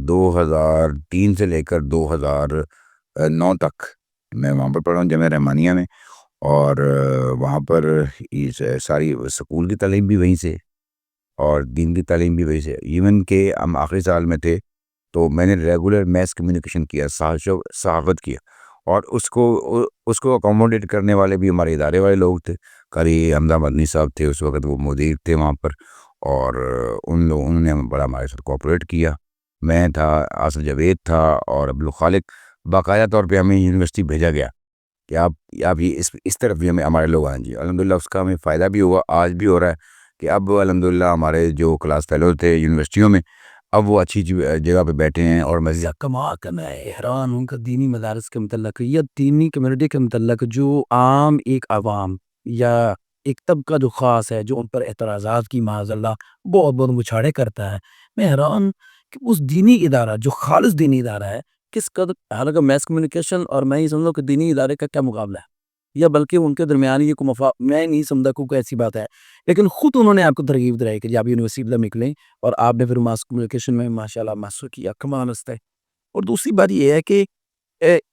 2003 سے لے کر 2009 تک میں وہاں پر پڑھا ہوں جامعہ رحمانیہ میں، اور وہاں پر ساری سکول کی تعلیم بھی وہیں سے اور دین کی تعلیم بھی وہیں سے. ایون کہ ہم آخری سال میں تھے تو میں نے ریگولر میس کمیونیکیشن کیا، صحافت کیا، اور اس کو اکوموڈیٹ کرنے والے بھی ہمارے ادارے والے لوگ تھے. قاری حمزہ مدنی صاحب تھے اس وقت، وہ مدیر تھے وہاں پر، اور ان لوگوں نے بڑا ہمارے ساتھ کوآپریٹ کیا. میں تھا، آصف جاوید تھا، اور عبدالخالق. باقاعدہ طور پہ ہمیں یونیورسٹی بھیجا گیا کہ آپ یہ اس طرف بھی ہمارے لوگ آئیں. جی الحمدللہ اس کا ہمیں فائدہ بھی ہوا، آج بھی ہو رہا ہے کہ اب الحمدللہ ہمارے جو کلاس فیلو تھے یونیورسٹیوں میں، اب وہ اچھی جگہ پہ بیٹھے ہیں. اور مزید کما کہ میں حیران ہوں کہ دینی مدارس کے متعلق یا دینی کمیونٹی کے متعلق جو عام ایک عوام یا ایک طبقہ جو خاص ہے جو ان پر اعتراضات کی معاذ اللہ بہت بہت مچھاڑے کرتا ہے، میں حیران کہ اس دینی ادارہ جو خالص دینی ادارہ ہے کس قدر، حالانکہ میس کمیونیکیشن اور میں یہ سمجھوں کہ دینی ادارے کا کیا مقابلہ ہے، یا بلکہ ان کے درمیان یہ کوئی میں نہیں سمجھتا کوئی ایسی بات ہے، لیکن خود انہوں نے آپ کو ترغیب دلائی کہ آپ یونیورسٹی میں نکلیں، اور آپ نے پھر ماس کمیونیکیشن میں ماشاءاللہ ماسٹر کیا. کمال ہے. اور دوسری بات یہ ہے کہ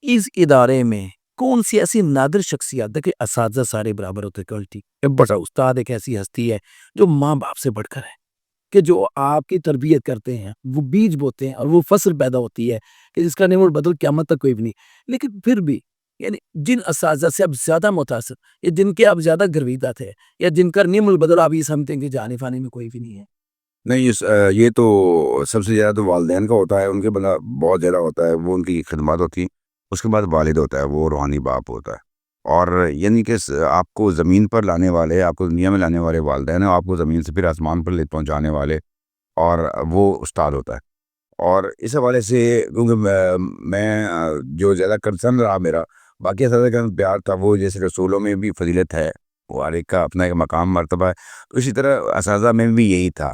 اس ادارے میں کون سی ایسی نادر شخصیات، دیکھیں اساتذہ سارے برابر ہوتے ہیں، کوالٹی بڑا استاد ایک ایسی ہستی ہے جو ماں باپ سے بڑھ کر ہے، کہ جو آپ کی تربیت کرتے ہیں، وہ بیج بوتے ہیں اور وہ فصل پیدا ہوتی ہے کہ جس کا نعمت بدل قیامت تک کوئی بھی نہیں. لیکن پھر بھی یعنی جن اساتذہ سے اب زیادہ متاثر یا جن کے آپ زیادہ گرویدہ تھے یا جن کا نعم البدل آپ یہ سمجھتے ہیں کہ جانے فانے میں کوئی بھی نہیں ہے. نہیں، یہ تو سب سے زیادہ تو والدین کا ہوتا ہے، ان کے بلا بہت زیادہ ہوتا ہے، وہ ان کی خدمات ہوتی ہیں. اس کے بعد والد ہوتا ہے، وہ روحانی باپ ہوتا ہے. اور یعنی کہ آپ کو زمین پر لانے والے، آپ کو دنیا میں لانے والے والدین ہیں، آپ کو زمین سے پھر آسمان پر لے پہنچانے والے، اور وہ استاد ہوتا ہے. اور اس حوالے سے کیونکہ میں جو زیادہ کنسرن رہا میرا، باقی اساتذہ کا پیار تھا، وہ جیسے رسولوں میں بھی فضیلت ہے، وہ ہر ایک کا اپنا ایک مقام مرتبہ ہے، تو اسی طرح اساتذہ میں بھی یہی تھا.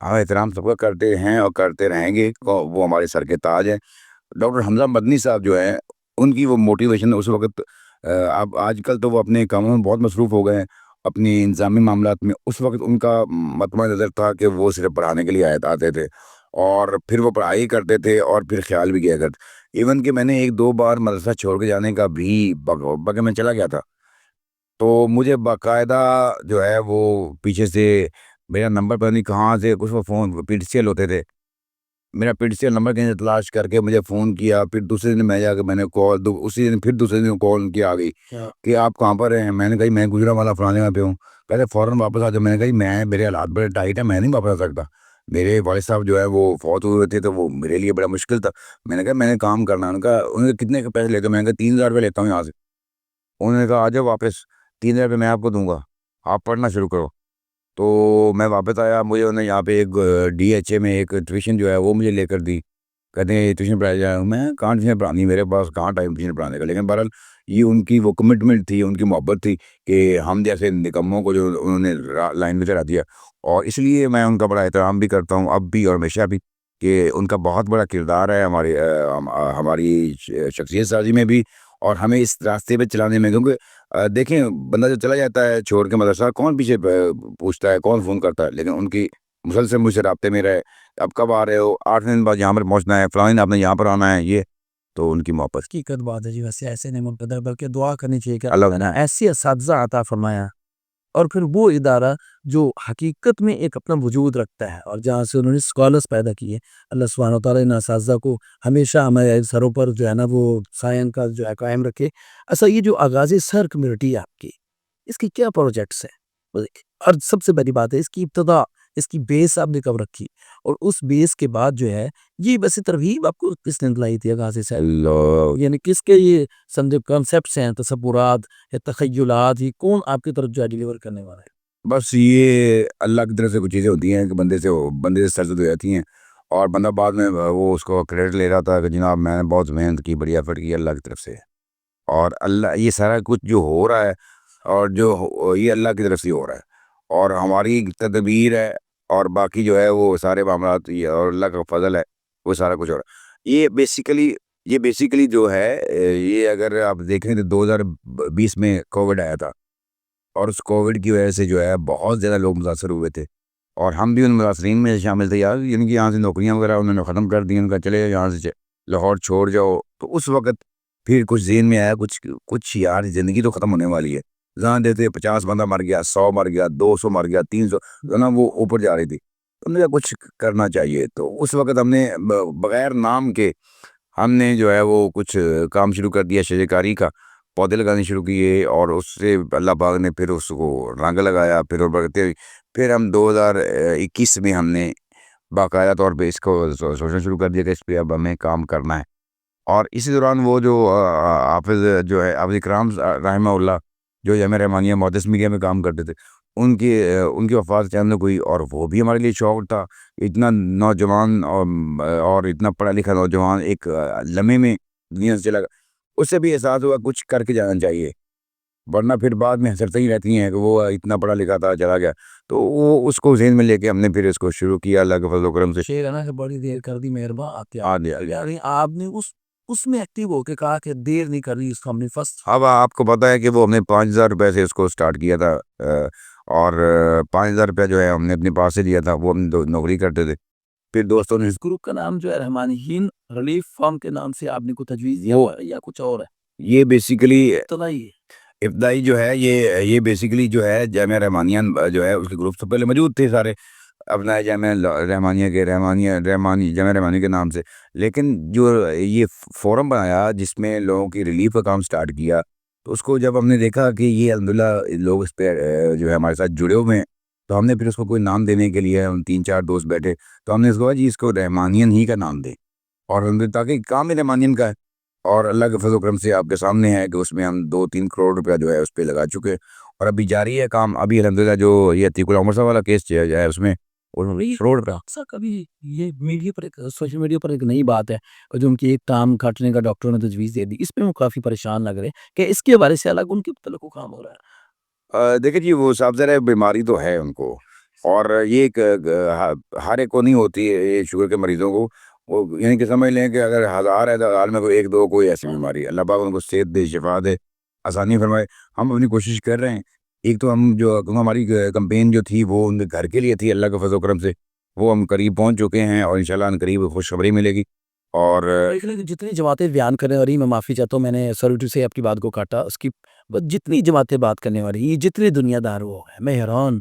ہم احترام سب کا کرتے ہیں اور کرتے رہیں گے، وہ ہمارے سر کے تاج ہیں. ڈاکٹر حمزہ مدنی صاحب جو ہیں، ان کی وہ موٹیویشن اس وقت، اب آج کل تو وہ اپنے کاموں میں بہت مصروف ہو گئے ہیں، اپنی انتظامی معاملات میں. اس وقت ان کا مطمع نظر تھا کہ وہ صرف پڑھانے کے لیے آتے تھے، اور پھر وہ پڑھائی کرتے تھے اور پھر خیال بھی کیا کرتے. ایون کہ میں نے 1-2 بار مدرسہ چھوڑ کے جانے کا بھی بغیر میں چلا گیا تھا، تو مجھے باقاعدہ جو ہے وہ پیچھے سے میرا نمبر پتہ نہیں کہاں سے، کچھ وہ phone P T C L ہوتے تھے، میرا P T C L number کہیں سے تلاش کر کے مجھے فون کیا. پھر دوسرے دن میں جا کے میں نے کال، اسی دن پھر دوسرے دن کال کی آ گئی کہ آپ کہاں پر ہیں. میں نے کہا میں گجرانوالہ فلانے میں پہ ہوں. کہتے فوراً واپس آ جاؤ. میں نے کہا میرے حالات بڑے ٹائٹ ہیں، میں نہیں واپس آ سکتا. میرے والد صاحب جو ہے وہ فوت ہوئے تھے، تو وہ میرے لیے بڑا مشکل تھا. میں نے کہا میں نے کام کرنا ہے. انہوں نے کتنے کے پیسے لیتے ہو؟ میں نے کہا 3000 روپے لیتا ہوں یہاں سے. انہوں نے کہا آ جاؤ واپس، 3000 روپے میں آپ کو دوں گا، آپ پڑھنا شروع کرو. تو میں واپس آیا. مجھے انہوں نے یہاں پہ ایک ڈی ایچ اے میں ایک ٹیوشن جو ہے وہ مجھے لے کر دی. کہتے ہیں ٹیوشن پڑھایا جائے. میں کہاں ٹیوشن پڑھانی، میرے پاس کہاں ٹائم ٹیوشن پڑھانے کا. لیکن بہرحال یہ ان کی وہ کمٹمنٹ تھی، ان کی محبت تھی کہ ہم جیسے نکموں کو جو انہوں نے لائن میں چلا دیا. اور اس لیے میں ان کا بڑا احترام بھی کرتا ہوں اب بھی اور ہمیشہ بھی، کہ ان کا بہت بڑا کردار ہے ہماری شخصیت سازی میں بھی، اور ہمیں اس راستے پہ چلانے میں. کیونکہ دیکھیں بندہ جو چلا جاتا ہے چھوڑ کے مدرسہ، کون پیچھے پوچھتا ہے، کون فون کرتا ہے. لیکن ان کی مسلسل مجھ سے رابطے میں رہے، اب کب آ رہے ہو، 8 دن بعد یہاں پر پہنچنا ہے، فلاں دن آپ نے یہاں پر آنا ہے. یہ تو ان کی محبت حقیقت بات ہے جی. ویسے ایسے نہیں منقدر، بلکہ دعا کرنی چاہیے کہ اللہ اللہ نے ایسی اساتذہ عطا فرمایا، اور پھر وہ ادارہ جو حقیقت میں ایک اپنا وجود رکھتا ہے اور جہاں سے انہوں نے اسکالرس پیدا کیے. اللہ سبحانہ و تعالیٰ ان اساتذہ کو ہمیشہ ہمارے سروں پر جو ہے نا وہ سائن کا جو ہے قائم رکھے. اچھا، یہ جو آغاز سر کمیونٹی ہے آپ کی، اس کی کیا پروجیکٹس ہیں؟ اور سب سے بڑی بات ہے اس کی ابتدا، اس کی بیس آپ نے کب رکھی، اور اس بیس کے بعد جو ہے یہ ویسے ترغیب آپ کو کس نے دلائی تھی آغاز سے؟ اللہ. یعنی کس کے یہ سمجھے کنسیپٹس ہیں، تصورات یا تخیلات، یہ کون آپ کی طرف جو ہے ڈیلیور کرنے والا ہے؟ بس یہ اللہ کی طرف سے کچھ چیزیں ہوتی ہیں کہ بندے سے سرزد ہو جاتی ہیں، اور بندہ بعد میں وہ اس کو کریڈٹ لے رہا تھا کہ جناب میں نے بہت محنت کی، بڑی ایفرٹ کی اللہ کی طرف سے. اور اللہ یہ سارا کچھ جو ہو رہا ہے، اور یہ اللہ کی طرف سے ہو رہا ہے، اور ہماری تدبیر ہے، اور باقی جو ہے وہ سارے معاملات اور اللہ کا فضل ہے، وہ سارا کچھ ہو رہا ہے. یہ بیسیکلی جو ہے، یہ اگر آپ دیکھیں تو 2020 میں کووڈ آیا تھا، اور اس کووڈ کی وجہ سے جو ہے بہت زیادہ لوگ متاثر ہوئے تھے. اور ہم بھی ان متاثرین میں شامل تھے یار، یعنی کہ یہاں سے نوکریاں وغیرہ انہوں نے ختم کر دی، ان کا چلے یہاں سے لاہور چھوڑ جاؤ. تو اس وقت پھر کچھ ذہن میں آیا کچھ یار زندگی تو ختم ہونے والی ہے، جہاں دیتے 50 بندہ مر گیا، 100 مر گیا، 200 مر گیا، 300 جو نا وہ اوپر جا رہی تھی. تو ہم نے کہا کچھ کرنا چاہیے. تو اس وقت ہم نے بغیر نام کے ہم نے جو ہے وہ کچھ کام شروع کر دیا شجر کاری کا، پودے لگانے شروع کیے، اور اس سے اللہ پاک نے پھر اس کو رنگ لگایا. پھر ہم 2021 میں ہم نے باقاعدہ طور پہ اس کو سوچنا شروع کر دیا کہ اس پہ اب ہمیں کام کرنا ہے. اور اسی دوران وہ جو حافظ جو ہے حافظ اکرام رحمہ اللہ، جو جامعہ رحمانیہ محدث میڈیا میں کام کرتے تھے، ان کی وفات اچانک ہوئی. اور وہ بھی ہمارے لیے شوق تھا. اتنا نوجوان اور اتنا پڑھا لکھا نوجوان ایک لمحے میں دنیا سے چلا گیا. اس سے بھی احساس ہوا کچھ کر کے جانا چاہیے، ورنہ پھر بعد میں حسرتیں ہی رہتی ہیں کہ وہ اتنا پڑھا لکھا تھا چلا گیا. تو وہ اس کو ذہن میں لے کے ہم نے پھر اس کو شروع کیا اللہ کے فضل و کرم سے. شیر ہے نا کہ بڑی دیر کر دی مہرباں آتے آ گیا. یعنی آپ نے اس میں ایکٹیو ہو کے کہا کہ دیر نہیں کرنی، اس کو ہم نے فرسٹ. اب آپ کو پتا ہے کہ وہ ہم نے 5,000 روپے سے اس کو سٹارٹ کیا تھا، اور 5,000 روپیہ جو ہے ہم نے اپنے پاس سے لیا تھا. وہ ہم نوکری کرتے تھے. پھر دوستوں نے اس گروپ کا نام جو ہے رحمانیین ریلیف فارم کے نام سے آپ نے کو تجویز دیا یا کچھ اور ہے؟ یہ بیسیکلی ابتدائی ابتدائی جو ہے یہ بیسیکلی جو ہے جامعہ رحمانیہ جو ہے اس کے گروپ سے پہلے موجود تھے سارے اپنا جامعہ رحمانیہ کے جامعہ رحمانیہ کے نام سے. لیکن جو یہ فورم بنایا جس میں لوگوں کی ریلیف کا کام سٹارٹ کیا، تو اس کو جب ہم نے دیکھا کہ یہ الحمدللہ لوگ اس پہ جو ہے ہمارے ساتھ جڑے ہوئے ہیں، تو ہم نے پھر اس کو کوئی نام دینے کے لیے ہم 3-4 دوست بیٹھے، تو ہم نے اس کو کہا جی اس کو رحمانین ہی کا نام دیں، اور ہم نے تاکہ کام ہی رحمانین کا ہے. اور اللہ کے فضل و کرم سے آپ کے سامنے ہے کہ اس میں ہم 2-3 کروڑ روپیہ جو ہے اس پہ لگا چکے، اور ابھی جاری ہے کام. ابھی الحمدللہ جو یہ عتیق العمر صاحب والا کیس جو ہے اس میں کروڑ روپیہ. اکثر کبھی یہ میڈیا پر سوشل میڈیا پر ایک نئی بات ہے، اور جو ان کی ایک ٹانگ کاٹنے کا ڈاکٹر نے تجویز دے دی، اس پہ وہ کافی پریشان لگ رہے کہ اس کے بارے سے الگ ان کے متعلق کو کام ہو رہا ہے. دیکھیں جی وہ صاحب ذرا بیماری تو ہے ان کو، اور یہ ایک ہر ایک کو نہیں ہوتی ہے یہ شوگر کے مریضوں کو. وہ یعنی کہ سمجھ لیں کہ اگر 1000 ہے تو 1000 میں کوئی 1-2 کوئی ایسی بیماری ہے. اللہ پاک ان کو صحت دے، شفا دے، آسانی فرمائے. ہم اپنی کوشش کر رہے ہیں. ایک تو ہم جو ہماری کمپین جو تھی وہ ان کے گھر کے لیے تھی، اللہ کے فضل و کرم سے وہ ہم قریب پہنچ چکے ہیں، اور انشاءاللہ قریب خوشخبری ملے گی. اور جتنی جماعتیں بیان کرنے والی، میں معافی چاہتا ہوں میں نے سروٹی سے آپ کی بات کو کاٹا، اس کی جتنی جماعتیں بات کرنے والی، یہ جتنے دنیا دار وہ ہے، میں حیران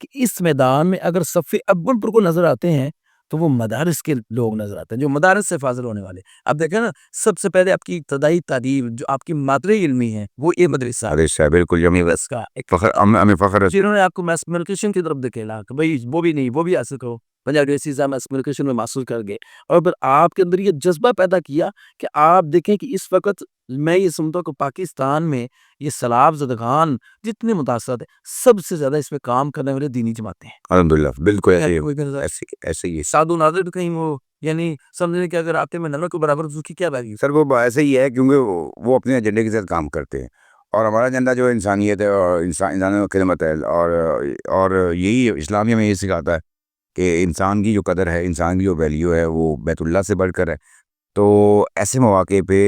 کہ اس میدان میں اگر صف اول پر کو نظر آتے ہیں تو وہ مدارس کے لوگ نظر آتے ہیں، جو مدارس سے فاضل ہونے والے. اب دیکھیں نا، سب سے پہلے آپ کی ابتدائی تعلیم جو آپ کی مادری علمی ہے وہ یہ مدرسہ بالکل مدرسہ کا ایک ہمیں فخر ہے. جنہوں نے آپ کو میس کمیونیکیشن کی طرف دکھیلا کہ بھائی وہ بھی نہیں، وہ بھی حاصل کرو. پنجاب یونیورسٹی سے میس کمیونیکیشن میں محصول کر گئے، اور پھر آپ کے اندر یہ جذبہ پیدا کیا کہ آپ دیکھیں کہ اس وقت میں یہ سمجھتا ہوں کہ پاکستان میں یہ سیلاب زدگان جتنے متاثرات ہیں، سب سے زیادہ اس میں کام کرنے والے دینی جماعتیں ہیں. الحمدللہ بالکل ایسے ہی سادو ناظر بھی کہیں وہ یعنی سمجھنے کہ اگر آپ میں نمک کو برابر اس کی کیا ویلیو. سر وہ ایسے ہی ہے کیونکہ وہ اپنے ایجنڈے کے ساتھ کام کرتے ہیں، اور ہمارا ایجنڈا جو انسانیت ہے اور انسانوں کی خدمت ہے، اور یہی اسلامیہ میں یہ سکھاتا ہے کہ انسان کی جو قدر ہے، انسان کی جو ویلیو ہے وہ بیت اللہ سے بڑھ کر ہے. تو ایسے مواقع پہ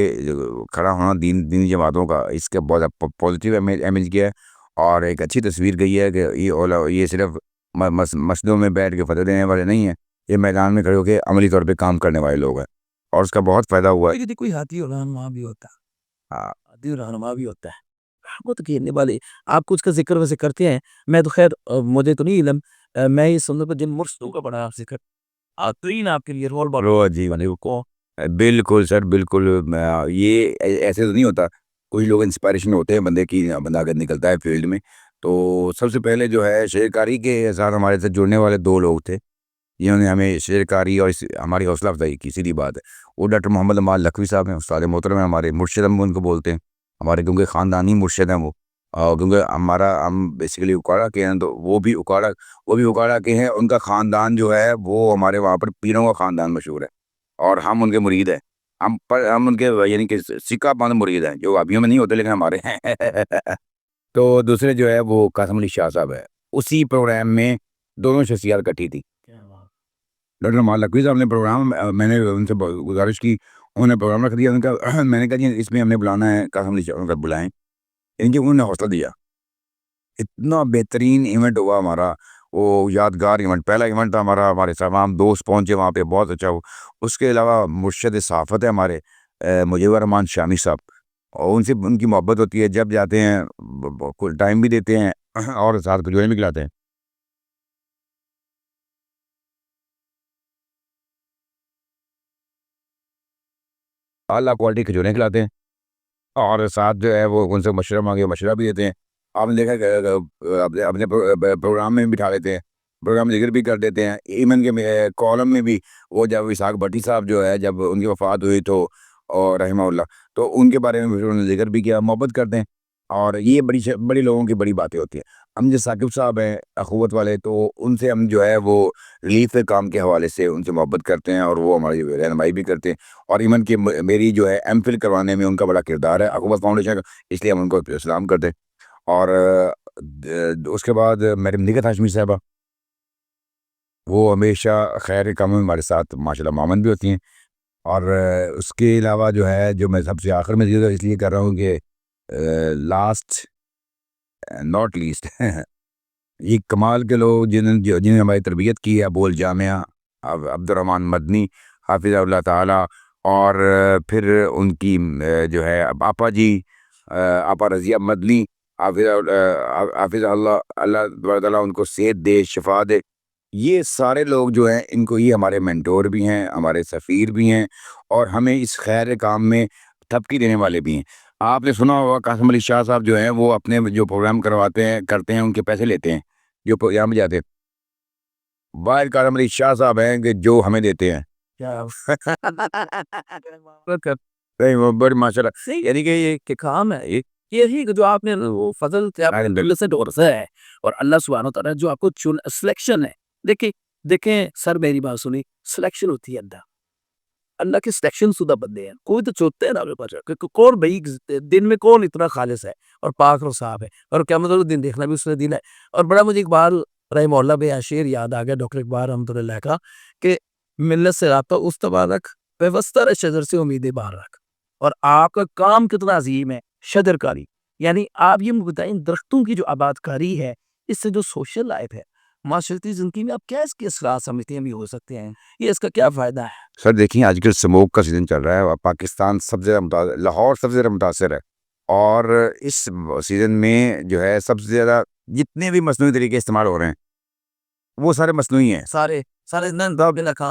کھڑا ہونا دینی جماعتوں کا اس کا بہت پازیٹیو امیج کیا ہے، اور ایک اچھی تصویر گئی ہے کہ یہ صرف مسجدوں میں بیٹھ کے فتوی دینے والے نہیں ہیں، یہ میدان میں کھڑے ہو کے عملی طور پہ کام کرنے والے لوگ ہیں، اور اس کا بہت فائدہ ہوا ہے. کوئی ہاتھی اور رہنما بھی ہوتا ہے، ہاتھی اور رہنما بھی ہوتا ہے، وہ تو کہنے والے آپ کچھ کا ذکر ویسے کرتے ہیں. میں تو خیر مجھے تو نہیں علم، میں یہ سمجھتا ہوں جن مرشدوں کا بڑا ذکر آترین آپ کے لیے رول رو جی کو. بالکل سر بالکل. یہ ایسے تو نہیں ہوتا، کوئی لوگ انسپائریشن ہوتے ہیں بندے کی، بندہ اگر نکلتا ہے فیلڈ میں. تو سب سے پہلے جو ہے شجر کاری کے ساتھ ہمارے ساتھ جڑنے والے 2 لوگ تھے جنہوں نے ہمیں شجر کاری اور ہماری حوصلہ افزائی کی. سیدھی بات ہے، وہ ڈاکٹر محمد امال لکھوی صاحب ہیں، استاد محترم ہیں، ہمارے مرشد ہم ان کو بولتے ہیں، ہمارے کیونکہ خاندانی مرشد ہیں وہ. کیونکہ ہم بیسیکلی اکاڑا کے ہیں، تو وہ بھی اکاڑا کے ہیں. ان کا خاندان جو ہے وہ ہمارے وہاں پر پیروں کا خاندان مشہور ہے، اور ہم ان کے مرید ہیں. ہم ان کے یعنی کہ سکہ بند مرید ہیں، جو ابھیوں میں نہیں ہوتے لیکن ہمارے ہیں. تو دوسرے جو ہے وہ قاسم علی شاہ صاحب ہے. اسی پروگرام میں دونوں شخصیات کٹھی تھی. ڈاکٹر محمد لکھوی صاحب نے پروگرام، میں نے ان سے گزارش کی، انہوں نے پروگرام رکھ دیا. ان کا میں نے کہا جی اس میں ہم نے بلانا ہے قاسم علی شاہ صاحب بلائیں. ان کی انہوں نے حوصلہ دیا. اتنا بہترین ایونٹ ہوا ہمارا. وہ یادگار ایونٹ، پہلا ایونٹ تھا ہمارا، ہمارے تمام دوست پہنچے وہاں پہ، بہت اچھا ہو۔ اس کے علاوہ مرشد صحافت ہے ہمارے مجیب الرحمان شامی صاحب، اور ان سے ان کی محبت ہوتی ہے، جب جاتے ہیں ٹائم بھی دیتے ہیں اور ساتھ کھجوریں بھی کھلاتے ہیں۔ اعلیٰ کوالٹی کھجوریں کھلاتے ہیں، اور ساتھ جو ہے وہ ان سے مشورہ مانگے، مشورہ بھی دیتے ہیں۔ آپ نے دیکھا کہ اپنے پروگرام میں بھی بٹھا لیتے ہیں، پروگرام ذکر بھی کر دیتے ہیں، ایمن کے کالم میں بھی۔ وہ جب اسحاق بھٹی صاحب جو ہے، جب ان کی وفات ہوئی تو، اور رحمہ اللہ، تو ان کے بارے میں بھی انہوں نے ذکر بھی کیا، محبت کرتے ہیں، اور یہ بڑی لوگوں کی بڑی باتیں ہوتی ہیں۔ ہم جو ثاقب صاحب ہیں اخوت والے، تو ان سے ہم جو ہے وہ ریلیف کام کے حوالے سے ان سے محبت کرتے ہیں، اور وہ ہماری رہنمائی بھی کرتے ہیں۔ اور ایمن کی میری جو ہے ایم فل کروانے میں ان کا بڑا کردار ہے اخوت فاؤنڈیشن کا، اس لیے ہم ان کو سلام کرتے ہیں۔ اور اس کے بعد میڈم نگہت ہاشمی صاحبہ، وہ ہمیشہ خیر کے کاموں میں ہمارے ساتھ ماشاء اللہ معاون بھی ہوتی ہیں۔ اور اس کے علاوہ جو ہے، جو میں سب سے آخر میں ذکر اس لیے کر رہا ہوں کہ لاسٹ ناٹ لیسٹ یہ کمال کے لوگ جنہوں نے ہماری تربیت کی ہے، ابول جامعہ عبد الرحمن مدنی حافظ اللہ تعالیٰ، اور پھر ان کی جو ہے آپا جی، آپا رضیہ مدنی، حافظ اللہ، اللہ تبارک تعالیٰ ان کو صحت دے، شفا دے۔ یہ سارے لوگ جو ہیں، ان کو یہ ہمارے مینٹور بھی ہیں، ہمارے سفیر بھی ہیں، اور ہمیں اس خیر کام میں تھپکی دینے والے بھی ہیں۔ آپ نے سنا ہوگا قاسم علی شاہ صاحب جو ہیں، وہ اپنے جو پروگرام کرتے ہیں، ان کے پیسے لیتے ہیں جو پروگرام میں جاتے ہیں۔ باہر قاسم علی شاہ صاحب ہیں کہ جو ہمیں دیتے ہیں نہیں، وہ بڑی ماشاء اللہ، یعنی کہ یہ کہ کام ہے یہی جو آپ نے وہ فضل سے آپ نے سے ڈورسا ہے، اور اللہ سبحانہ تعالیٰ جو آپ کو سلیکشن ہے۔ دیکھیں سر، میری بات سنی، سلیکشن ہوتی ہے اللہ کے سلیکشن شدہ بندے ہیں، کوئی تو چوتے ہیں نا، کون بھائی دن میں کون اتنا خالص ہے اور پاک اور صاف ہے، اور کیا مطلب دن دیکھنا بھی اس نے دن ہے۔ اور بڑا مجھے اقبال رحمہ اللہ بے شعر یاد آ گیا، ڈاکٹر اقبال رحمۃ اللہ کا، کہ ملت سے رابطہ اس تبارک پیوستر شجر سے امیدیں باہر رکھ۔ اور آپ کا کام کتنا عظیم ہے، شجر کاری، یعنی آپ یہ بتائیں درختوں کی جو آباد کاری ہے، اس سے جو سوشل لائف ہے، معاشرتی زندگی میں آپ کیا اس کے اثرات سمجھتے ہیں بھی ہو سکتے ہیں، یہ اس کا کیا فائدہ ہے؟ سر دیکھیں، آج کل سموک کا سیزن چل رہا ہے، اور پاکستان سب سے زیادہ لاہور سب سے زیادہ متاثر ہے، اور اس سیزن میں جو ہے سب سے زیادہ جتنے بھی مصنوعی طریقے استعمال ہو رہے ہیں، وہ سارے مصنوعی ہیں، سارے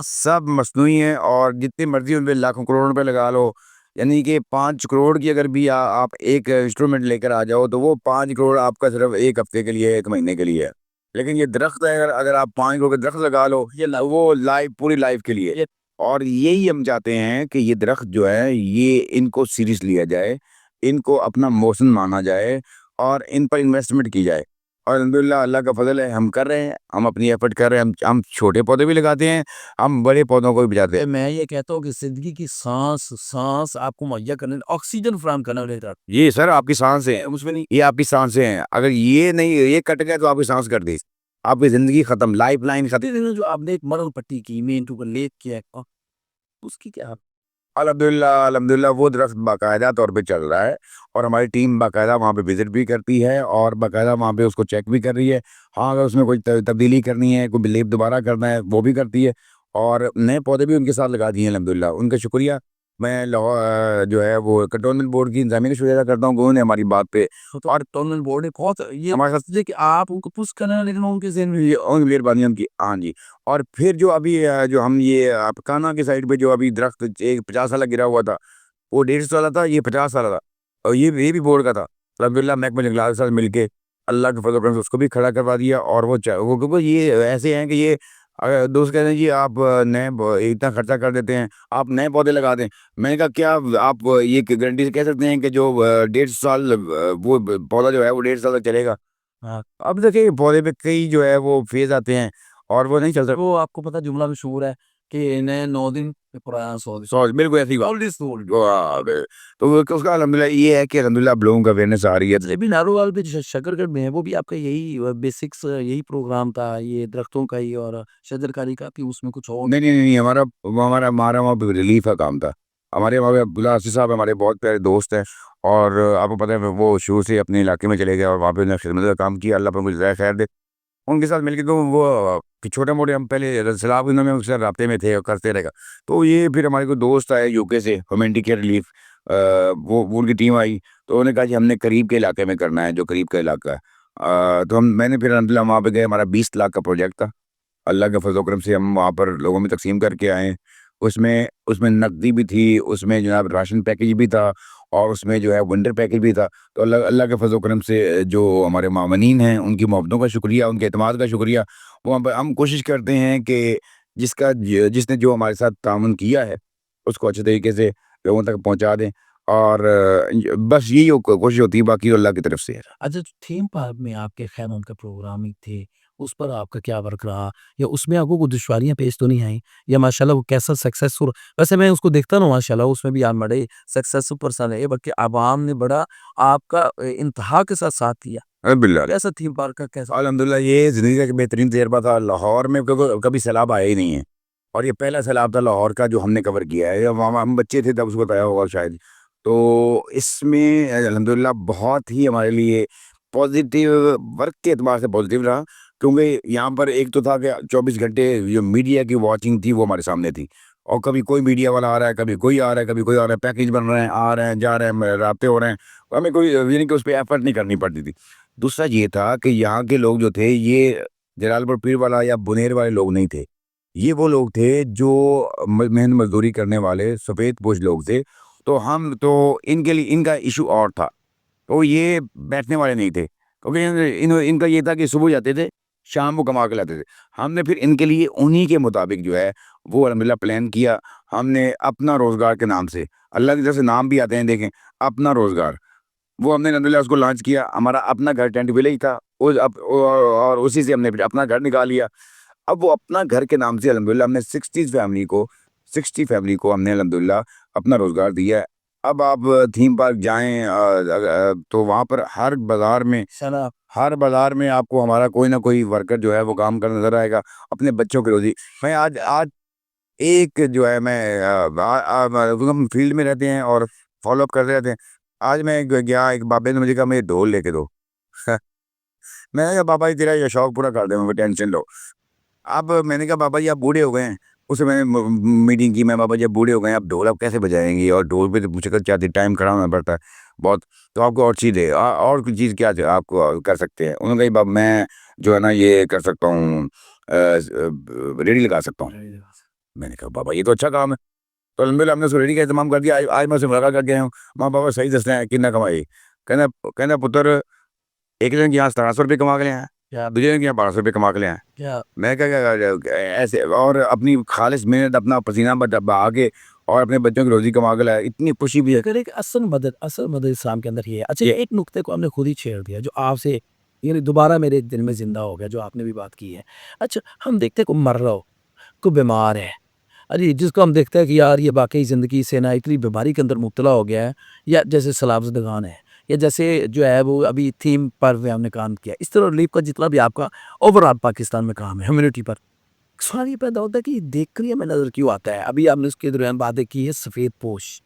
سب مصنوعی ہیں، اور جتنی مرضی ان پہ لاکھوں کروڑ روپے لگا لو، یعنی کہ 5 کروڑ کی اگر بھی آپ ایک انسٹرومنٹ لے کر آ جاؤ، تو وہ 5 کروڑ آپ کا صرف ایک ہفتے کے لیے، ایک مہینے کے لیے ہے۔ لیکن یہ درخت ہے، اگر آپ 5 کروڑ کے درخت لگا لو، وہ پوری لائف کے لیے۔ اور یہی ہم چاہتے ہیں کہ یہ درخت جو ہے، یہ ان کو سیریس لیا جائے، ان کو اپنا موسم مانا جائے، اور ان پر انویسٹمنٹ کی جائے۔ اور الحمدللہ اللہ کا فضل ہے، ہم کر رہے ہیں، ہم اپنی ایفرٹ کر رہے ہیں، ہم چھوٹے پودے بھی لگاتے ہیں، ہم بڑے پودوں کو بھی بچاتے ہیں۔ میں یہ کہتا ہوں کہ زندگی کی سانس آپ کو مہیا کرنے، آکسیجن فراہم کرنا رہتا ہے۔ یہ سر آپ کی سانسیں ہیں، اس میں نہیں، یہ آپ کی سانسیں ہیں، اگر یہ نہیں، یہ کٹ گئے تو آپ کی سانس کٹ گئی، آپ کی زندگی ختم، لائف لائن ختم۔ جو آپ نے ایک مرل پٹی کی، مین ٹو لیک کیا، اس کی کیا؟ الحمدللہ وہ درخت باقاعدہ طور پہ چل رہا ہے، اور ہماری ٹیم باقاعدہ وہاں پہ وزٹ بھی کرتی ہے، اور باقاعدہ وہاں پہ اس کو چیک بھی کر رہی ہے۔ ہاں، اگر اس میں کوئی تبدیلی کرنی ہے، کوئی بلیپ دوبارہ کرنا ہے، وہ بھی کرتی ہے، اور نئے پودے بھی ان کے ساتھ لگا دیے ہیں الحمدللہ، ان کا شکریہ۔ میں جو ہے وہ کنٹونمنٹ بورڈ کی انتظامیہ کا شکریہ ادا کرتا ہوں کہ انہوں نے ہماری بات پہ، اور کنٹونمنٹ بورڈ نے بہت یہ ہمارے ساتھ کہ آپ ان کو پوش کرنا، لیکن ان کے ذہن میں ان کی مہربانی ان کی، ہاں جی۔ اور پھر جو ابھی جو ہم یہ کانا کی سائڈ پہ جو ابھی درخت ایک 50 سالہ گرا ہوا تھا، وہ 150 سالہ تھا، یہ 50 سالہ تھا، اور یہ بھی بورڈ کا تھا۔ الحمدللہ محکمہ جنگلات کے ساتھ مل کے اللہ کے فضل و کرم سے اس کو بھی کھڑا کروا دیا، اور وہ کیونکہ یہ ایسے ہیں کہ یہ دوست کہتے ہیں جی آپ نئے اتنا خرچہ کر دیتے ہیں، آپ نئے پودے لگا دیں۔ میں نے کہا کیا آپ یہ گارنٹی سے کہہ سکتے ہیں کہ جو 150 سال وہ پودا جو ہے وہ 150 سال تک چلے گا؟ اب دیکھیں پودے پہ کئی جو ہے وہ فیز آتے ہیں، اور وہ نہیں چل سکتا۔ وہ آپ کو پتہ جملہ مشہور ہے کہ نئے 9 دن پرانا 100 دن، بالکل ایسی بات۔ تو اس کا الحمدللہ یہ ہے کہ الحمدللہ اب لوگوں کا اویئرنیس آ رہی ہے۔ لیکن ناروال پہ شکر میں ہے، وہ بھی آپ کا یہی بیسکس یہی پروگرام تھا، یہ درختوں کا ہی اور شجر کاری کا، کہ اس میں کچھ اور؟ نہیں، ہمارا وہاں پہ ریلیف کا کام تھا۔ ہمارے وہاں پہ عبداللہ حافظ صاحب ہمارے بہت پیارے دوست ہیں، اور آپ کو پتہ ہے وہ شروع سے اپنے علاقے میں چلے گئے، اور وہاں پہ انہوں نے خدمت کا کام کیا، اللہ پر مجھے خیر دے۔ ان کے ساتھ مل کے تو وہ چھوٹے موٹے ہم پہلے سیلاب میں اس سے رابطے میں تھے اور کرتے رہے گا. تو یہ پھر ہمارے کو دوست آئے یو کے سے ہیومینٹیکیئر ریلیف, وہ ان کی ٹیم آئی تو انہوں نے کہا جی ہم نے قریب کے علاقے میں کرنا ہے, جو قریب کا علاقہ ہے. تو میں نے پھر الحمدللہ وہاں پہ گئے. ہمارا 20 لاکھ کا پروجیکٹ تھا. اللہ کے فضل و کرم سے ہم وہاں پر لوگوں میں تقسیم کر کے آئے. اس میں نقدی بھی تھی, اس میں جناب راشن پیکیج بھی تھا, اور اس میں جو ہے ونڈر پیکیج بھی تھا. تو اللہ کے فضل و کرم سے جو ہمارے معاونین ہیں ان کی محبتوں کا شکریہ, ان کے اعتماد کا شکریہ. وہ ہم کوشش کرتے ہیں کہ جس نے جو ہمارے ساتھ تعاون کیا ہے اس کو اچھے طریقے سے لوگوں تک پہنچا دیں. اور بس یہی کوشش ہوتی ہے, باقی اللہ کی طرف سے ہے. اچھا تھیم پارک میں آپ کے خیر ان کا پروگرامنگ تھے, اس پر آپ کا کیا ورک رہا, یا اس میں آپ کو کوئی دشواریاں پیش تو نہیں آئیں, یا ماشاءاللہ وہ کیسا سکسیسفل. ویسے میں اس کو دیکھتا نا ماشاءاللہ اس میں بھی آپ بڑے سکسیسفل پرسن ہے, بلکہ عوام نے بڑا آپ کا انتہا کے ساتھ دیا. باللہ کیسا تھیم پارک کا کیسا؟ الحمدللہ یہ زندگی کا ایک بہترین تجربہ تھا. لاہور میں کبھی سیلاب آیا ہی نہیں ہے, اور یہ پہلا سیلاب تھا لاہور کا جو ہم نے کور کیا ہے. ہم بچے تھے تب اس کو بتایا ہوگا شاید. تو اس میں الحمدللہ بہت ہی ہمارے لیے پازیٹیو ورک کے اعتبار سے پازیٹیو رہا, کیونکہ یہاں پر ایک تو تھا کہ 24 گھنٹے جو میڈیا کی واچنگ تھی وہ ہمارے سامنے تھی, اور کبھی کوئی میڈیا والا آ رہا ہے, کبھی کوئی آ رہا ہے, کبھی کوئی آ رہا ہے, پیکیج بن رہے ہیں, آ رہے ہیں, جا رہے ہیں, رابطے ہو رہے ہیں. ہمیں کوئی یعنی کہ اس پہ ایفرٹ نہیں کرنی پڑتی تھی. دوسرا یہ تھا کہ یہاں کے لوگ جو تھے یہ جلال پور پیر والا یا بنیر والے لوگ نہیں تھے. یہ وہ لوگ تھے جو محنت مزدوری کرنے والے سفید پوش لوگ تھے. تو ان کے لیے ان کا ایشو اور تھا, تو یہ بیٹھنے والے نہیں تھے, کیونکہ ان کا یہ تھا کہ صبح جاتے تھے, شام کو کما کے لاتے تھے. ہم نے پھر ان کے لیے انہی کے مطابق جو ہے وہ الحمدللہ پلان کیا. ہم نے اپنا روزگار کے نام سے, اللہ کی طرف سے نام بھی آتے ہیں دیکھیں, اپنا روزگار, وہ ہم نے الحمدللہ اس کو لانچ کیا. ہمارا اپنا گھر ٹینٹ ولیج تھا, اور اسی سے ہم نے پھر اپنا گھر نکال لیا. اب وہ اپنا گھر کے نام سے الحمدللہ ہم نے 60 فیملی کو ہم نے الحمدللہ اپنا روزگار دیا ہے. اب آپ تھیم پارک جائیں تو وہاں پر ہر بازار میں آپ کو ہمارا کوئی نہ کوئی ورکر جو ہے وہ کام کرنا نظر آئے گا, اپنے بچوں کی روزی. میں آج ایک جو ہے ہم فیلڈ میں رہتے ہیں اور فالو اپ کرتے رہتے ہیں. آج میں گیا, ایک بابے نے مجھے کہا مجھے ڈھول لے کے دو. میں نے کہا بابا جی تیرا یہ شوق پورا کر دیں, میں ٹینشن لو. اب میں نے کہا بابا جی آپ بوڑھے ہو گئے ہیں. اس سے میں نے میٹنگ کی, میں بابا جی آپ بوڑھے ہو گئے ہیں, آپ ڈھول آپ کیسے بجائیں گے, اور ڈھول پہ تو مشکل چاہتی, ٹائم کھڑا ہونا پڑتا ہے بہت, تو آپ کو اور چیز ہے, اور کوئی چیز کیا آپ کو کر سکتے ہیں. انہوں نے کہا بابا میں جو ہے نا یہ کر سکتا ہوں, ریڈی لگا سکتا ہوں. میں نے کہا بابا یہ تو اچھا کام ہے. تو الحمدللہ ہم نے اس کو ریڈی کا انتظام کر دیا. آج میں اسے ملاقات کر گیا ہوں. ماں بابا صحیح دس رہے ہیں کتنا کمائی. کہنا پتر ایک دن کے یہاں 1700 روپئے کما کے لے آئے, دوسرے دن کے یہاں 1200 روپئے کما کے لے آئے. میں کہا ایسے, اور اپنی خالص محنت, اپنا پسینہ بہا کے, اور اپنے بچوں کی روزی کما کے لائے. اتنی خوشی بھی ہے. ایک اصل مدد اسلام کے اندر یہ ہے. اچھا ایک نقطے کو ہم نے خود ہی چھیڑ دیا جو آپ سے یعنی دوبارہ میرے دل میں زندہ ہو گیا, جو آپ نے بھی بات کی ہے. اچھا ہم دیکھتے ہیں کوئی مر رہا ہو, کوئی بیمار ہے, ارے جس کو ہم دیکھتے ہیں کہ یار یہ واقعی زندگی سے نا اتنی بیماری کے اندر مبتلا ہو گیا ہے, یا جیسے سیلاب زدگان ہے, یا جیسے جو ہے وہ ابھی تھیم پر ہم نے کام کیا, اس طرح ریلیف کا جتنا بھی آپ کا اوور آل پاکستان میں کام ہے ہیومینٹی پر, سوال یہ پیدا ہوتا ہے کہ دیکھ کر ہمیں نظر کیوں آتا ہے. ابھی آپ نے اس کے دوران باتیں کی ہے سفید پوش,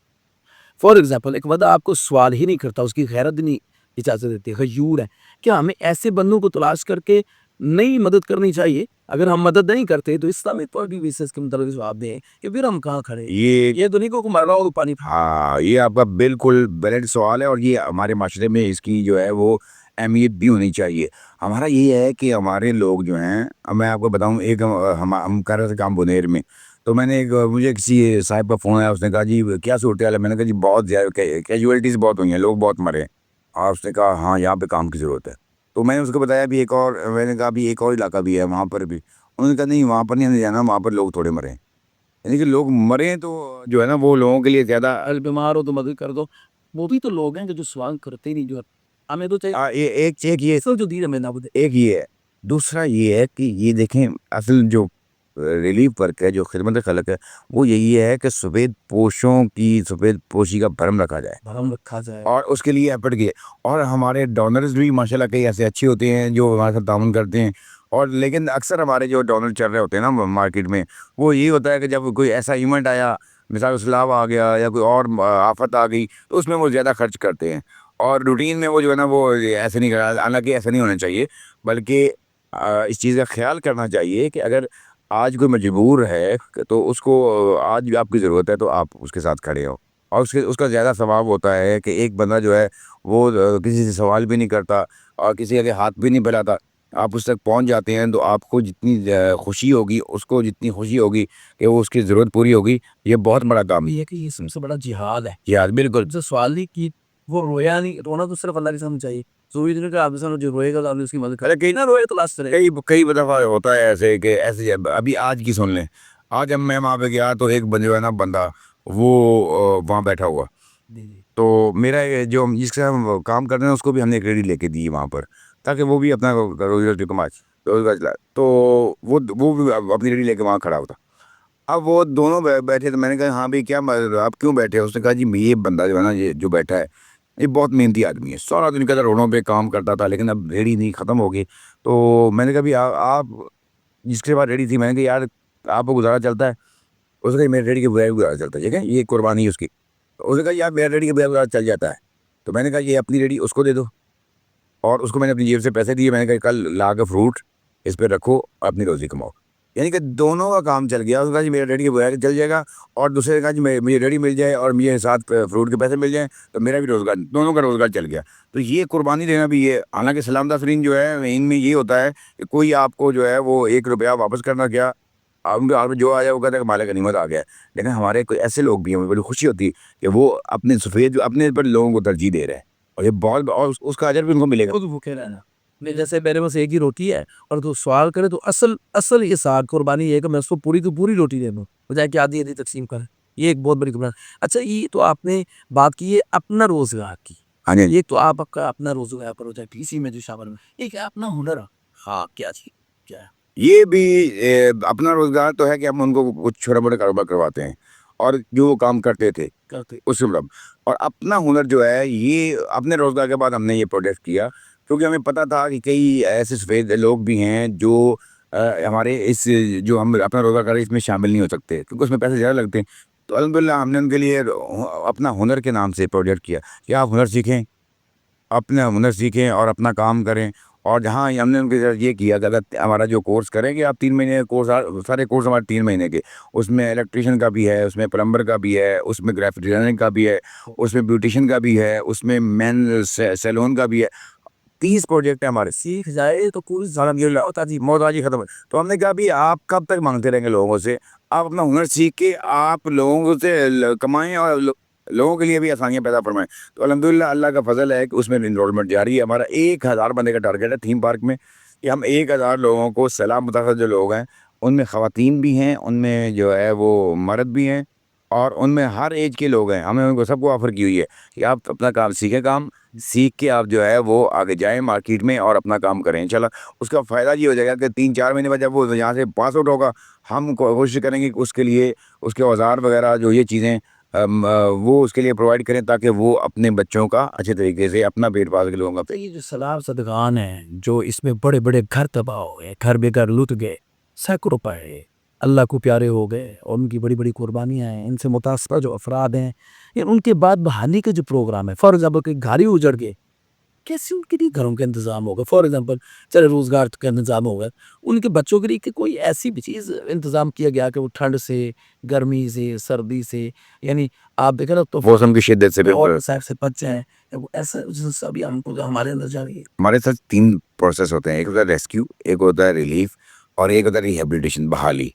فار ایگزامپل ایک بندہ آپ کو سوال ہی نہیں کرتا, اس کی غیرت نہیں اجازت دیتی, غیور ہے. کیا ہمیں ایسے بندوں کو تلاش کر کے نئی مدد کرنی چاہیے؟ اگر ہم مدد نہیں کرتے تو اسلامی پوائنٹ بیسس کے مطابق جواب دیں کہ پھر ہم کہاں کھڑے. یہ تو نہیں کو مر رہا ہو پانی. ہاں یہ آپ کا بالکل ویلڈ سوال ہے, اور یہ ہمارے معاشرے میں اس کی جو ہے وہ اہمیت بھی ہونی چاہیے. ہمارا یہ ہے کہ ہمارے لوگ جو ہیں, میں آپ کو بتاؤں, ایک ہم کر رہے تھے کام بنیر میں, تو میں نے مجھے کسی صاحب کا فون آیا, اس نے کہا جی کیا صورتحال ہے. میں نے کہا جی بہت زیادہ کیجویلٹیز بہت ہوئی ہیں, لوگ بہت مرے ہیں. اور اس نے کہا ہاں یہاں پہ کام کی ضرورت ہے. تو میں نے اس کو بتایا بھی ایک اور, میں نے کہا ابھی ایک اور علاقہ بھی ہے وہاں پر بھی. انہوں نے کہا نہیں وہاں پر نہیں ہمیں جانا, وہاں پر لوگ تھوڑے مرے ہیں. یعنی کہ لوگ مرے تو جو ہے نا وہ لوگوں کے لیے زیادہ, بیمار ہو تو مدد کر دو, وہ بھی تو لوگ ہیں کہ جو سوال کرتے ہی نہیں, جو ہمیں تو چاہیے ایک یہ جو دین ہمیں نہ بدے. ایک یہ ہے. دوسرا یہ ہے کہ یہ دیکھیں اصل جو ریلیف ورک ہے, جو خدمت خلق ہے, وہ یہی ہے کہ سفید پوشی کا بھرم رکھا جائے, اور اس کے لیے ایفرٹ کیے. اور ہمارے ڈونرز بھی ماشاءاللہ کئی ایسے اچھے ہوتے ہیں جو ہمارے ساتھ تعاون کرتے ہیں. اور لیکن اکثر ہمارے جو ڈونر چل رہے ہوتے ہیں نا مارکیٹ میں, وہ یہی ہوتا ہے کہ جب کوئی ایسا ایونٹ آیا, مثال سیلاب آ گیا یا کوئی اور آفت آ گئی, تو اس میں وہ زیادہ خرچ کرتے ہیں. اور روٹین میں وہ جو ہے نا وہ ایسے نہیں کرا, حالانکہ ایسا نہیں ہونا چاہیے, بلکہ اس چیز کا خیال کرنا چاہیے کہ اگر آج کوئی مجبور ہے تو اس کو آج بھی آپ کی ضرورت ہے تو آپ اس کے ساتھ کھڑے ہو، اور اس کا زیادہ ثواب ہوتا ہے کہ ایک بندہ جو ہے وہ کسی سے سوال بھی نہیں کرتا اور کسی کے ہاتھ بھی نہیں پھیلاتا، آپ اس تک پہنچ جاتے ہیں تو آپ کو جتنی خوشی ہوگی، اس کو جتنی خوشی ہوگی کہ وہ اس کی ضرورت پوری ہوگی، یہ بہت بڑا کام ہے۔ یہ کہ یہ سب سے بڑا جہاد ہے، جی ہاں بالکل۔ جو سوال نہیں کی وہ رویا نہیں، رونا تو صرف اللہ کے سامنے چاہیے، ضروری نہیں کہ آپ کے سامنے جو روئے گا تو آپ نے اس کی مدد ارے کرے، نہ روئے تو لاش کرے۔ کئی دفعہ ہوتا ہے ایسے کہ ایسے ابھی آج کی سن لیں، آج جب میں وہاں پہ گیا تو ایک بندے ہے نا بندہ وہ وہاں بیٹھا ہوا، جی جی تو میرا جو جس سے ہم کام کر رہے ہیں اس کو بھی ہم نے ایک ریڈی لے کے دی وہاں پر تاکہ وہ بھی اپنا روزگار کمائے، روزگار چلائے، تو وہ بھی اپنی ریڈی لے کے وہاں کھڑا ہوتا۔ اب وہ دونوں بیٹھے، تو میں نے کہا ہاں بھائی کیا آپ کیوں بیٹھے؟ اس نے کہا جی یہ بندہ جو ہے نا یہ جو بیٹھا ہے یہ بہت محنتی آدمی ہے، سارا دن کا روڈوں پہ کام کرتا تھا لیکن اب ریڈی نہیں ختم ہو گئی، تو میں نے کہا بھی آپ جس کے بعد ریڈی تھی، میں نے کہا یار آپ کو گزارا چلتا ہے؟ اس نے کہا میرے ریڈی کے بغیر گزارا چلتا ہے، ٹھیک ہے یہ قربانی ہے اس کی، اس نے کہا یار میرا ریڈی کے بغیر گزارا چل جاتا ہے، تو میں نے کہا یہ اپنی ریڈی اس کو دے دو، اور اس کو میں نے اپنی جیب سے پیسے دیے، میں نے کہا کل لا کے فروٹ اس پہ رکھو اور اپنی روزی کماؤ، یعنی کہ دونوں کا کام چل گیا۔ اس نے کہا جی میرا ریڈی کے بغیر چل جائے گا، اور دوسرے نے کہا جی مجھے ریڈی مل جائے اور مجھے ساتھ فروٹ کے پیسے مل جائیں تو میرا بھی روزگار، دونوں کا روزگار چل گیا۔ تو یہ قربانی دینا بھی یہ، حالانکہ سلام تفرین جو ہے ان میں یہ ہوتا ہے کہ کوئی آپ کو جو ہے وہ 1 روپیہ واپس کرنا کیا، آپ جو آیا وہ کہتے ہیں کہ مالک غنیمت آ گیا ہے، لیکن ہمارے کوئی ایسے لوگ بھی ہیں، مجھے بڑی خوشی ہوتی ہے کہ وہ اپنے سفید اپنے پر لوگوں کو ترجیح دے رہے ہیں، اور یہ بہت، اور اس کا اجر بھی ان کو ملے گا۔ خود بھوکے رہنا، جیسے میرے پاس ایک ہی روٹی ہے اور تو سوال کرے تو اصل یہ ساتھ قربانی یہ ہے کہ میں اس کو پوری تو پوری روٹی دے دوں بجائے کہ آدھی آدھی تقسیم کریں، یہ ایک بہت بڑی قربانی۔ اچھا یہ تو آپ نے بات کی ہے اپنا روزگار کی، ہاں جی، یہ تو آپ کا اپنا روزگار پروجیکٹ اسی میں جو شامل ہے، ایک اپنا ہنر ہے، ہاں کیا چیز کیا ہے؟ یہ بھی اپنا روزگار تو ہے کہ ہم ان کو کچھ چھوٹا موٹا کاروبار کرواتے ہیں، اور جو وہ کام کرتے تھے کرتے اس سے مطلب، اور اپنا ہنر جو ہے یہ اپنے روزگار کے بعد ہم نے یہ پروجیکٹ کیا، کیونکہ ہمیں پتہ تھا کہ کئی ایسے سفید لوگ بھی ہیں جو ہمارے اس جو ہم اپنا روزگار کر رہے ہیں اس میں شامل نہیں ہو سکتے کیونکہ اس میں پیسے زیادہ لگتے ہیں، تو الحمدللہ ہم نے ان کے لیے اپنا ہنر کے نام سے پروجیکٹ کیا کہ آپ ہنر سیکھیں، اپنا ہنر سیکھیں اور اپنا کام کریں، اور جہاں ہم نے ان کے ساتھ یہ کیا کہ اگر ہمارا جو کورس کریں گے آپ 3 مہینے کا کورس، سارے کورس ہمارے 3 مہینے کے، اس میں الیکٹریشین کا بھی ہے، اس میں پلمبر کا بھی ہے، اس میں گرافک ڈیزائننگ کا بھی ہے، اس میں بیوٹیشین کا بھی ہے، اس میں مین سیلون کا بھی ہے، 30 پروجیکٹ ہیں ہمارے، سیکھ جائے تو پوری محتاجی ختم ہے۔ تو ہم نے کہا بھی آپ کب تک مانگتے رہیں گے لوگوں سے، آپ اپنا ہنر سیکھ کے آپ لوگوں سے کمائیں اور لوگوں کے لیے بھی آسانیاں پیدا فرمائیں۔ تو الحمدللہ اللہ کا فضل ہے کہ اس میں انرولمنٹ جاری ہے، ہمارا 1000 بندے کا ٹارگیٹ ہے تھیم پارک میں، کہ ہم 1000 لوگوں کو سیلاب متاثر جو لوگ ہیں ان میں خواتین بھی ہیں، ان میں جو ہے وہ مرد بھی ہیں، اور ان میں ہر ایج کے لوگ ہیں، ہمیں ان کو سب کو آفر کی ہوئی ہے کہ آپ اپنا کام سیکھیں، کام سیکھ کے آپ جو ہے وہ آگے جائیں مارکیٹ میں اور اپنا کام کریں انشاءاللہ۔ اس کا فائدہ یہ ہو جائے گا کہ 3-4 مہینے بعد جب وہ یہاں سے پاس آؤٹ ہوگا، ہم کوشش کریں گے کہ اس کے لیے اس کے اوزار وغیرہ جو یہ چیزیں وہ اس کے لیے پرووائڈ کریں تاکہ وہ اپنے بچوں کا اچھے طریقے سے اپنا پیٹ پال کے لوگوں کا۔ تو یہ جو سلاب صدقان ہیں جو اس میں بڑے بڑے گھر تباہ ہو گئے، گھر بے گھر لٹ گئے، سینکڑوں پڑے اللہ کو پیارے ہو گئے اور ان کی بڑی بڑی قربانیاں ہیں، ان سے متاثرہ جو افراد ہیں، ان کے بعد بحالی کے جو پروگرام ہے، فار ایگزامپل کہ گھر ہی اجڑ گئے، کیسے ان کے لیے گھروں کا انتظام ہوگا؟ فار ایگزامپل چلے روزگار کا انتظام ہوگا، ان کے بچوں کے لیے کہ کوئی ایسی بھی چیز انتظام کیا گیا کہ وہ ٹھنڈ سے، گرمی سے، سردی سے، یعنی آپ دیکھیں نا تو موسم کی شدت سے اور بالکل۔ صاحب سے بچ جائیں، ایسا سبھی ہم کو ہمارے اندر جائے۔ ہمارے ساتھ 3 پروسیس ہوتے ہیں، ایک ہوتا ہے ریسکیو، ایک ہوتا ہے ریلیف، اور ایک ہوتا ہے ریہیبلیٹیشن، بحالی،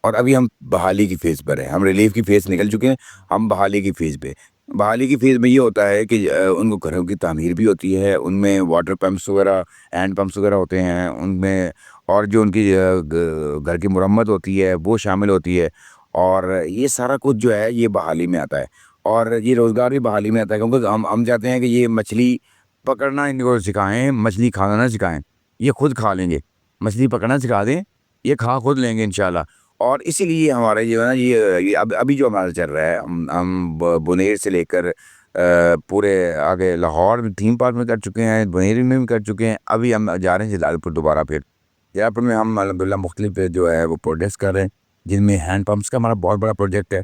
اور ابھی ہم بحالی کی فیز پر ہیں، ہم ریلیف کی فیز نکل چکے ہیں، ہم بحالی کی فیز پہ۔ بحالی کی فیز میں یہ ہوتا ہے کہ ان کو گھروں کی تعمیر بھی ہوتی ہے، ان میں واٹر پمپس وغیرہ، ہینڈ پمپس وغیرہ ہوتے ہیں ان میں، اور جو ان کی گھر کی مرمت ہوتی ہے وہ شامل ہوتی ہے، اور یہ سارا کچھ جو ہے یہ بحالی میں آتا ہے، اور یہ روزگار بھی بحالی میں آتا ہے، کیونکہ ہم چاہتے ہیں کہ یہ مچھلی پکڑنا ان کو سکھائیں، مچھلی کھانا نہ سکھائیں، یہ خود کھا لیں گے، مچھلی پکڑنا سکھا دیں، یہ کھا خود لیں گے انشاءاللہ۔ اور اسی لیے ہمارے جو ہے نا یہ ابھی جو ہمارا چل رہا ہے، ہم بنیر سے لے کر پورے آگے لاہور میں تھیم پارک میں کر چکے ہیں، بنیر میں بھی کر چکے ہیں، ابھی ہم جا رہے ہیں جلال پور دوبارہ، پھر جلال پور میں ہم الحمدللہ مختلف جو ہے وہ پروجیکٹس کر رہے ہیں، جن میں ہینڈ پمپس کا ہمارا بہت بڑا پروجیکٹ ہے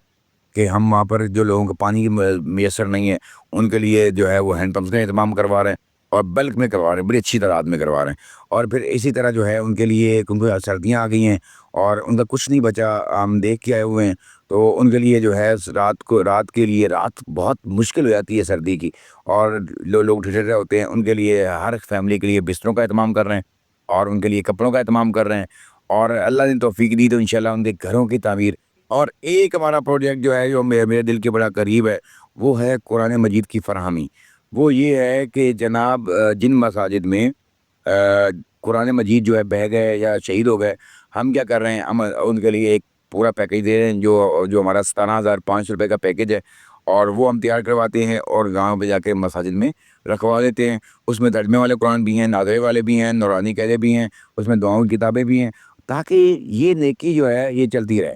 کہ ہم وہاں پر جو لوگوں کو پانی کی میسر نہیں ہے ان کے لیے جو ہے وہ ہینڈ پمپس کا اہتمام کروا رہے ہیں، اور بلک میں کروا رہے ہیں، بڑی اچھی تعداد میں کروا رہے ہیں. اور پھر اسی طرح جو ہے ان کے لیے، کیونکہ سردیاں آ گئی ہیں اور ان کا کچھ نہیں بچا، ہم دیکھ کے آئے ہوئے ہیں، تو ان کے لیے جو ہے رات کے لیے رات بہت مشکل ہو جاتی ہے سردی کی. اور لوگ ٹھٹرے ہوتے ہیں، ان کے لیے ہر فیملی کے لیے بستروں کا اہتمام کر رہے ہیں اور ان کے لیے کپڑوں کا اہتمام کر رہے ہیں. اور اللہ نے توفیق دی تو انشاءاللہ ان کے گھروں کی تعمیر. اور ایک ہمارا پروجیکٹ جو ہے، جو میرے دل کے بڑا قریب ہے، وہ ہے قرآن مجید کی فراہمی. وہ یہ ہے کہ جناب جن مساجد میں قرآن مجید جو ہے بہہ گئے یا شہید ہو گئے، ہم کیا کر رہے ہیں، ہم ان کے لیے ایک پورا پیکیج دے رہے ہیں، جو ہمارا 17,500 روپے کا پیکیج ہے، اور وہ ہم تیار کرواتے ہیں اور گاؤں پہ جا کے مساجد میں رکھوا دیتے ہیں. اس میں ترجمے والے قرآن بھی ہیں، ناظرے والے بھی ہیں، نورانی قاعدے بھی ہیں، اس میں دعاؤں کی کتابیں بھی ہیں، تاکہ یہ نیکی جو ہے یہ چلتی رہے.